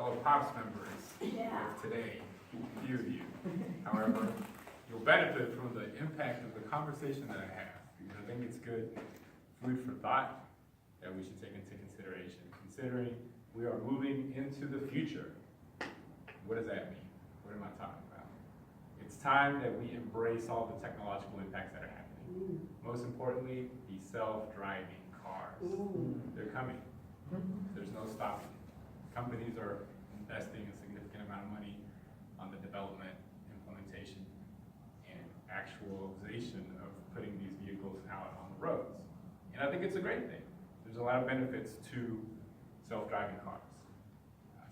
fellow POPs members of today, few of you. However, you'll benefit from the impact of the conversation that I have, because I think it's good food for thought that we should take into consideration. Considering we are moving into the future, what does that mean? What am I talking about? It's time that we embrace all the technological impacts that are happening. Most importantly, the self-driving cars. They're coming. There's no stopping. Companies are investing a significant amount of money on the development, implementation, and actualization of putting these vehicles out on the roads. And I think it's a great thing. There's a lot of benefits to self-driving cars.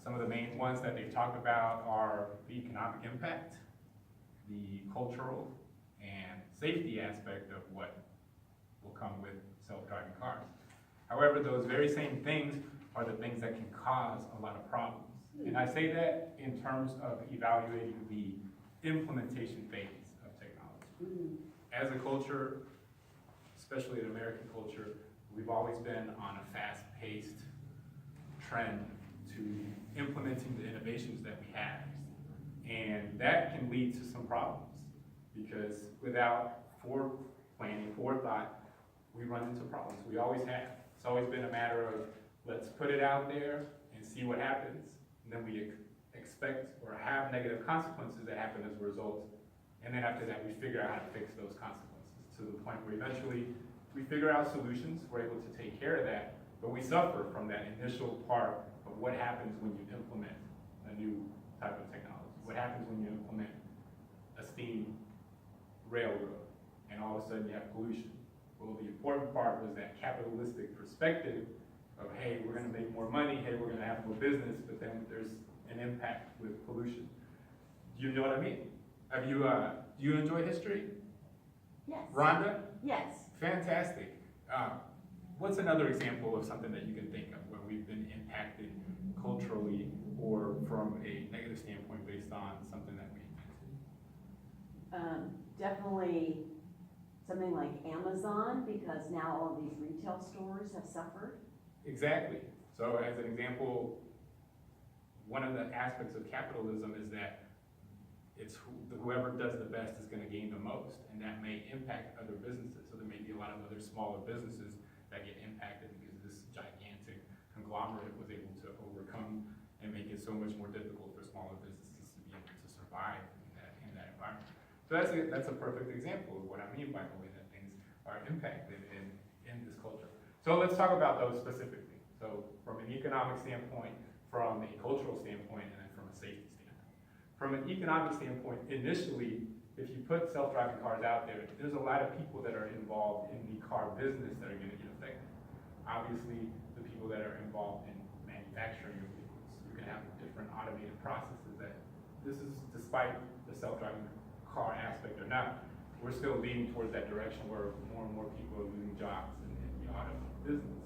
Some of the main ones that they've talked about are the economic impact, the cultural and safety aspect of what will come with self-driving cars. However, those very same things are the things that can cause a lot of problems. And I say that in terms of evaluating the implementation phase of technology. As a culture, especially an American culture, we've always been on a fast-paced trend to implementing the innovations that we have. And that can lead to some problems, because without planning, forethought, we run into problems. We always have. It's always been a matter of, let's put it out there and see what happens. And then we expect or have negative consequences that happen as a result. And then after that, we figure out how to fix those consequences to the point where eventually we figure out solutions, we're able to take care of that, but we suffer from that initial part of what happens when you implement a new type of technology. What happens when you implement a steam railroad and all of a sudden you have pollution? Well, the important part was that capitalistic perspective of, hey, we're going to make more money, hey, we're going to have more business, but then there's an impact with pollution. Do you know what I mean? Have you, do you enjoy history? Yes. Rhonda? Yes. Fantastic. What's another example of something that you can think of where we've been impacted culturally or from a negative standpoint based on something that we invented? Definitely something like Amazon, because now all of these retail stores have suffered. Exactly. So as an example, one of the aspects of capitalism is that it's whoever does the best is going to gain the most, and that may impact other businesses. So there may be a lot of other smaller businesses that get impacted because this gigantic conglomerate was able to overcome and make it so much more difficult for smaller businesses to be able to survive in that environment. So that's a perfect example of what I mean by the way that things are impacted in this culture. So let's talk about those specifically. So from an economic standpoint, from a cultural standpoint, and then from a safety standpoint. From an economic standpoint, initially, if you put self-driving cars out there, there's a lot of people that are involved in the car business that are going to get affected. Obviously, the people that are involved in manufacturing your vehicles. You're going to have different automated processes that this is, despite the self-driving car aspect or not, we're still leaning towards that direction where more and more people are losing jobs in the auto business.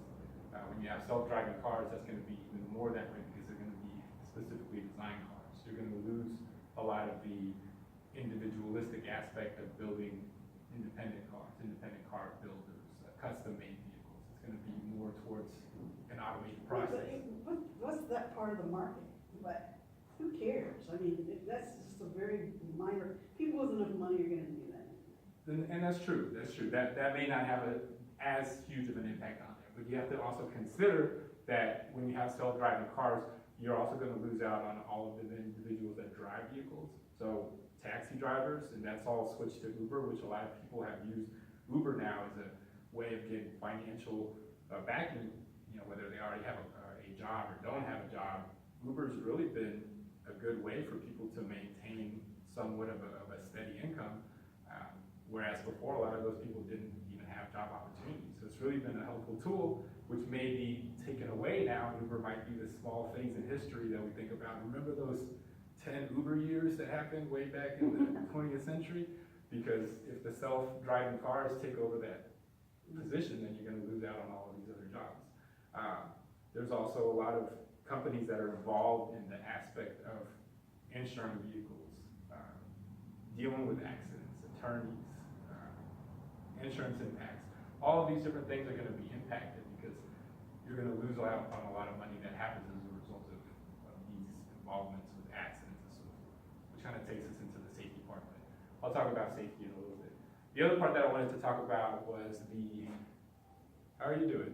When you have self-driving cars, that's going to be even more that way because they're going to be specifically designed cars. You're going to lose a lot of the individualistic aspect of building independent car builders, custom-made vehicles. It's going to be more towards an automated process. What's that part of the market? But who cares? I mean, that's just a very minor. People with enough money are going to do that. And that's true. That's true. That may not have as huge of an impact on there. But you have to also consider that when you have self-driving cars, you're also going to lose out on all of the individuals that drive vehicles. So taxi drivers, and that's all switched to Uber, which a lot of people have used Uber now as a way of getting financial backing, whether they already have a job or don't have a job. Uber's really been a good way for people to maintain somewhat of a steady income, whereas before a lot of those people didn't even have job opportunities. So it's really been a helpful tool, which may be taken away now. Uber might be this small phase in history that we think about. Remember those 10 Uber years that happened way back in the 20th century? Because if the self-driving cars take over that position, then you're going to lose out on all of these other jobs. There's also a lot of companies that are involved in the aspect of insuring vehicles, dealing with accidents, attorneys, insurance impacts. All of these different things are going to be impacted because you're going to lose out on a lot of money that happens as a result of these involvements with accidents and so forth, which kind of takes us into the safety part. But I'll talk about safety in a little bit. The other part that I wanted to talk about was how are you doing?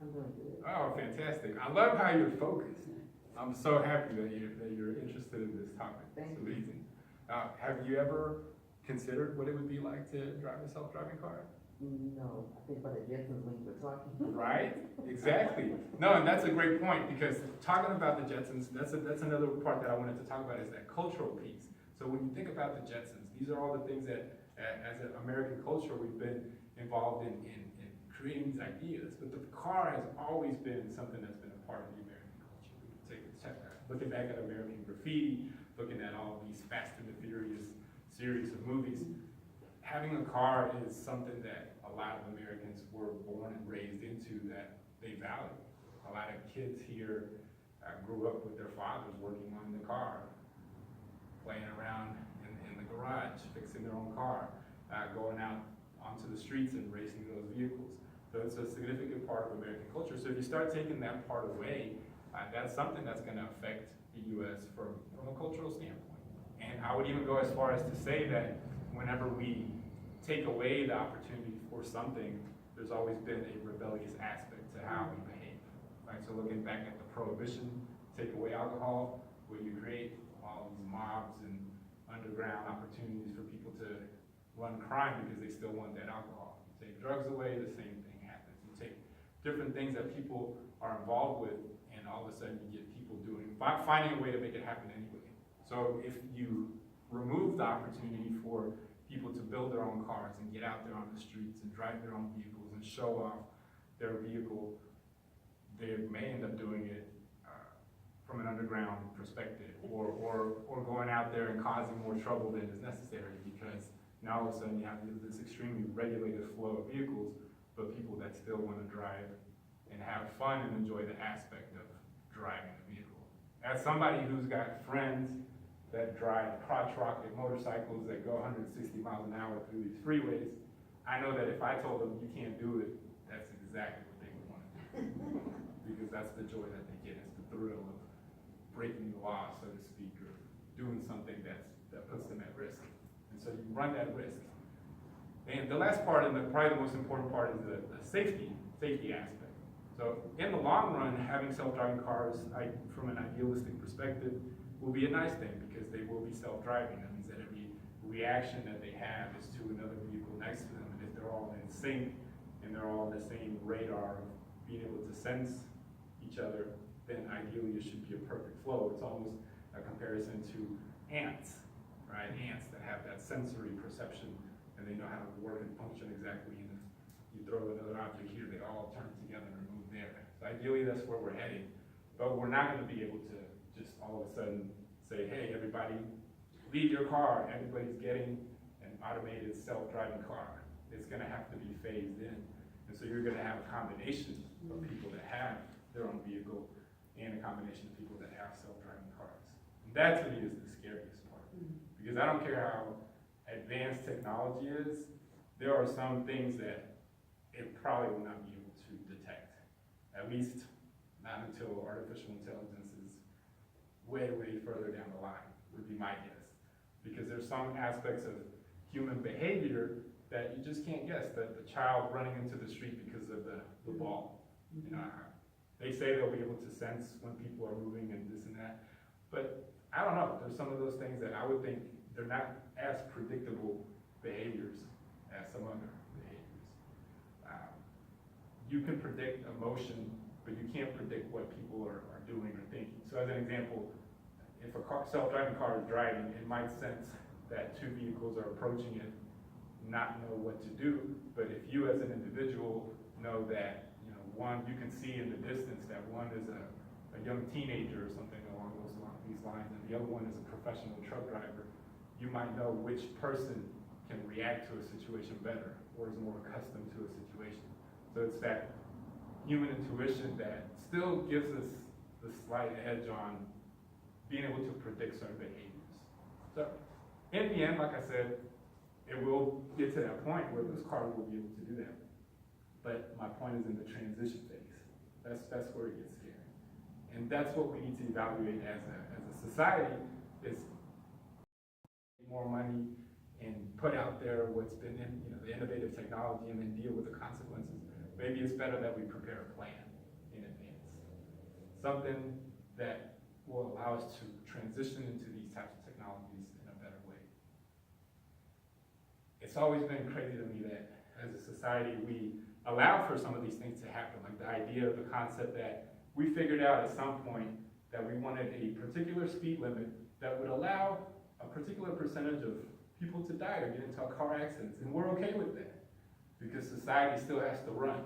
I'm doing good. Oh, fantastic. I love how you're focused. I'm so happy that you're interested in this topic. Thank It's you. amazing. Have you ever considered what it would be like to drive a self-driving car? No, I think about the Jetsons when you were talking. Right? Exactly. No, and that's a great point, because talking about the Jetsons, that's another part that I wanted to talk about, is that cultural piece. So when you think about the Jetsons, these are all the things that, as an American culture, we've been involved in creating these ideas. But the car has always been something that's been a part of the American culture. We can take a check out. Looking back at American Graffiti, looking at all these Fast and the Furious series of movies, having a car is something that a lot of Americans were born and raised into, that they value. A lot of kids here grew up with their fathers working on the car, playing around in the garage, fixing their own car, going out onto the streets and racing those vehicles. So it's a significant part of American culture. So if you start taking that part away, that's something that's going to affect the U.S. from a cultural standpoint. And I would even go as far as to say that whenever we take away the opportunity for something, there's always been a rebellious aspect to how we behave. Right? So looking back at the Prohibition, take away alcohol, where you create all these mobs and underground opportunities for people to run crime because they still want that alcohol. You take drugs away, the same thing happens. You take different things that people are involved with, and all of a sudden you get people finding a way to make it happen anyway. So if you remove the opportunity for people to build their own cars and get out there on the streets and drive their own vehicles and show off their vehicle, they may end up doing it from an underground perspective, or going out there and causing more trouble than is necessary, because now all of a sudden you have this extremely regulated flow of vehicles, but people that still want to drive and have fun and enjoy the aspect of driving a vehicle. As somebody who's got friends that drive crotch rocket motorcycles that go 160 miles an hour through these freeways, I know that if I told them you can't do it, that's exactly what they would want to do. Because that's the joy that they get, it's the thrill of breaking the law, so to speak, or doing something that puts them at risk. And so you run that risk. And the last part, and probably the most important part, is the safety aspect. So in the long run, having self-driving cars, from an idealistic perspective, will be a nice thing, because they will be self-driving. That means that every reaction that they have is to another vehicle next to them, and if they're all in sync and they're all on the same radar of being able to sense each other, then ideally it should be a perfect flow. It's almost a comparison to ants, right? Ants that have that sensory perception, and they know how to work and function exactly. And you throw another object here, they all turn together and move there. So ideally that's where we're heading, but we're not going to be able to just all of a sudden say, hey, everybody, leave your car. Everybody's getting an automated self-driving car. It's going to have to be phased in. And so you're going to have a combination of people that have their own vehicle and a combination of people that have self-driving cars. And that to me is the scariest part. Because I don't care how advanced technology is, there are some things that it probably will not be able to detect. At least not until artificial intelligence is way further down the line, would be my guess. Because there's some aspects of human behavior that you just can't guess. The child running into the street because of the ball. You know, they say they'll be able to sense when people are moving and this and that. But I don't know, there's some of those things that I would think they're not as predictable behaviors as some other behaviors. You can predict emotion, but you can't predict what people are doing or thinking. So as an example, if a self-driving car is driving, it might sense that two vehicles are approaching it, not know what to do. But if you as an individual know that, you know, one, you can see in the distance that one is a young teenager or something along these lines, and the other one is a professional truck driver, you might know which person can react to a situation better or is more accustomed to a situation. So it's that human intuition that still gives us the slight edge on being able to predict certain behaviors. So in the end, like I said, it will get to that point where those cars will be able to do that. But my point is in the transition phase. That's where it gets scary. And that's what we need to evaluate as a society is more money and put out there what's been in, the innovative technology and then deal with the consequences. Maybe it's better that we prepare a plan in advance. Something that will allow us to transition into these types of technologies in a better way. It's always been crazy to me that as a society, we allow for some of these things to happen, like the idea of the concept that we figured out at some point that we wanted a particular speed limit that would allow a particular percentage of people to die or get into car accidents, and we're okay with that because society still has to run.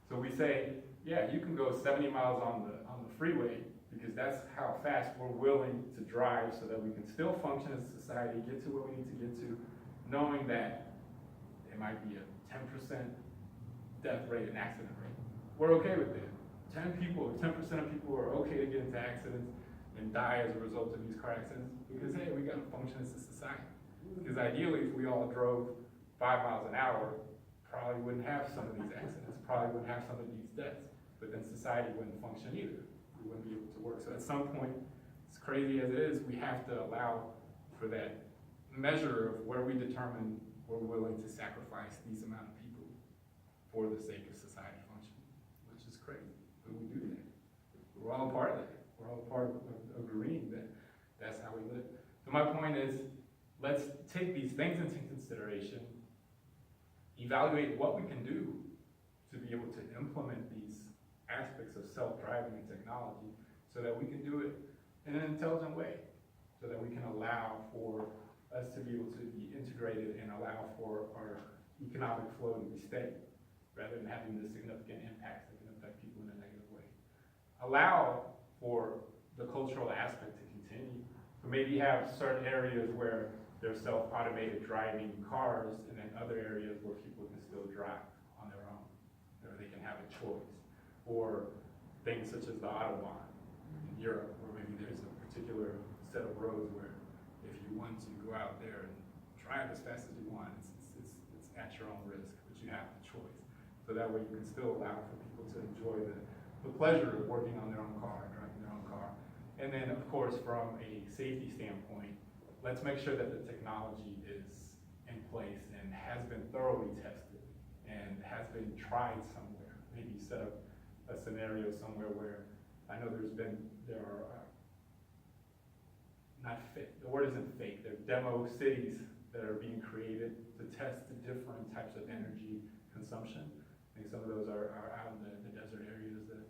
So we say, yeah, you can go 70 miles on the freeway because that's how fast we're willing to drive so that we can still function as a society, get to where we need to get to, knowing that it might be a 10% death rate and accident rate. We're okay with that. 10% of people are okay to get into accidents and die as a result of these car accidents because, hey, we gotta function as a society. Because ideally, if we all drove 5 miles an hour, probably wouldn't have some of these accidents, probably wouldn't have some of these deaths, but then society wouldn't function either. We wouldn't be able to work. So at some point, as crazy as it is, we have to allow for that measure of where we determine we're willing to sacrifice these amount of people for the sake of society function, which is crazy, but we do that. We're all part of that. We're all part of agreeing that that's how we live. So my point is, let's take these things into consideration, evaluate what we can do to be able to implement these aspects of self-driving and technology so that we can do it in an intelligent way, so that we can allow for us to be able to be integrated and allow for our economic flow to be steady, rather than having this significant impacts that can affect people in a negative way. Allow for the cultural aspect to continue. So maybe have certain areas where there's self-automated driving cars, and then other areas where people can still drive on their own, or they can have a choice. Or things such as the Autobahn in Europe, where maybe there's a particular set of roads where if you want to go out there and drive as fast as you want, it's at your own risk, but you have the choice. So that way you can still allow for people to enjoy the pleasure of working on their own car, driving their own car. And then, of course, from a safety standpoint, let's make sure that the technology is in place and has been thoroughly tested and has been tried somewhere. Maybe set up a scenario somewhere where I know there are not fake, the word isn't fake, there are demo cities that are being created to test the different types of energy consumption. I think some of those are out in the desert areas, the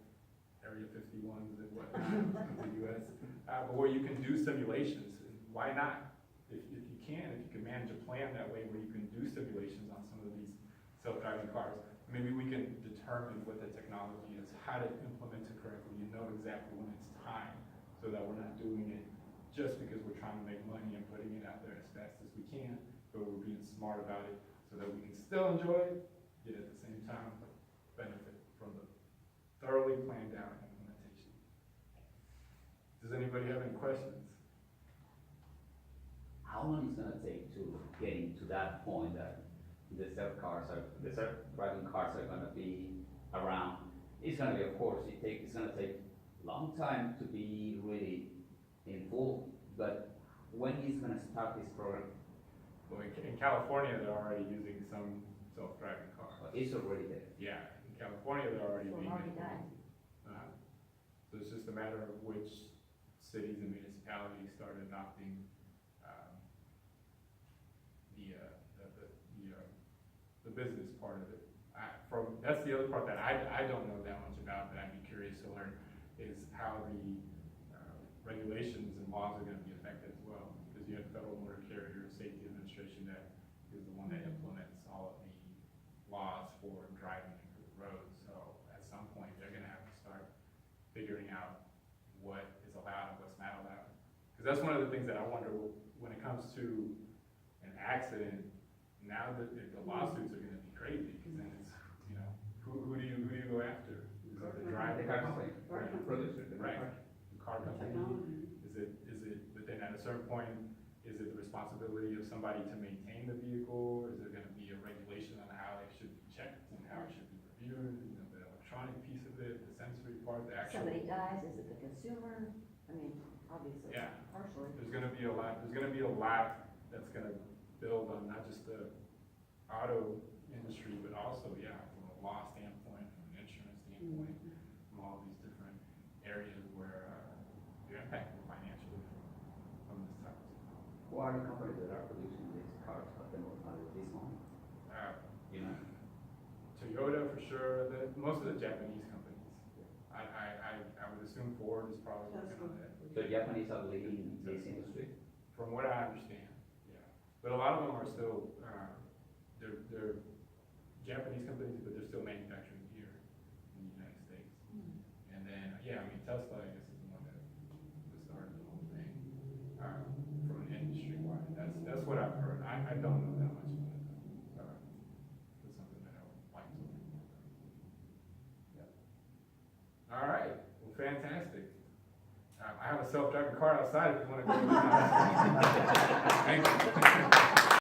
Area 51s and whatnot of the US, but where you can do simulations. Why not? If you can manage a plan that way where you can do simulations on some of these self-driving cars, maybe we can determine what the technology is, how to implement it correctly, and know exactly when it's time, so that we're not doing it just because we're trying to make money and putting it out there as fast as we can, but we're being smart about it so that we can still enjoy it, yet at the same time benefit from the thoroughly planned out implementation. Does anybody have any questions? How long is it gonna take to getting to that point that the self-driving cars are gonna be around? It's gonna be, of course, it's gonna take a long time to be really in full, but when is gonna start this program? Well, in California, they're already using some self-driving cars. It's already there. Yeah, in California, they're already Well, being already implemented. So it's just a matter of which cities and municipalities start adopting the business part of it. That's the other part that I don't know that much about, but I'd be curious to learn, is how the regulations and laws are going to be affected as well. Because you have the Federal Motor Carrier Safety Administration that is the one that implements all of the laws for driving the roads. So at some point, they're going to have to start figuring out what is allowed and what's not allowed. Because that's one of the things that I wonder when it comes to an accident. Now that the lawsuits are going to be crazy, because then it's, who do you go after? Is it the driver? The car company, Right. producer, Right. The car company. Technology. Is it, but then at a certain point, is it the responsibility of somebody to maintain the vehicle? Is there going to be a regulation on how it should be checked and how it should be reviewed? The electronic piece of it, the sensory part, the actual. Somebody dies, is it the consumer? I mean, obviously, Yeah. partially. There's gonna be a lot that's gonna build on not just the auto industry, but also, yeah, from a law standpoint, from an insurance standpoint, from all these different areas where, you're impacted financially from this type of technology. Who are the companies that are producing these cars at the moment, at this moment, you know? Toyota for sure, most of the Japanese companies. I would assume Ford is probably working on that. So Japanese are leading this industry? From what I understand, yeah. But a lot of them are still, they're Japanese companies, but they're still manufacturing here in the United States. And then, yeah, I mean, Tesla, I guess, is the one that started the whole thing, from an industry wide. That's what I've heard. I don't know that much about it, though. It's something that I would like to learn more about. All right, well, fantastic. I have a self-driving car outside if you want to go.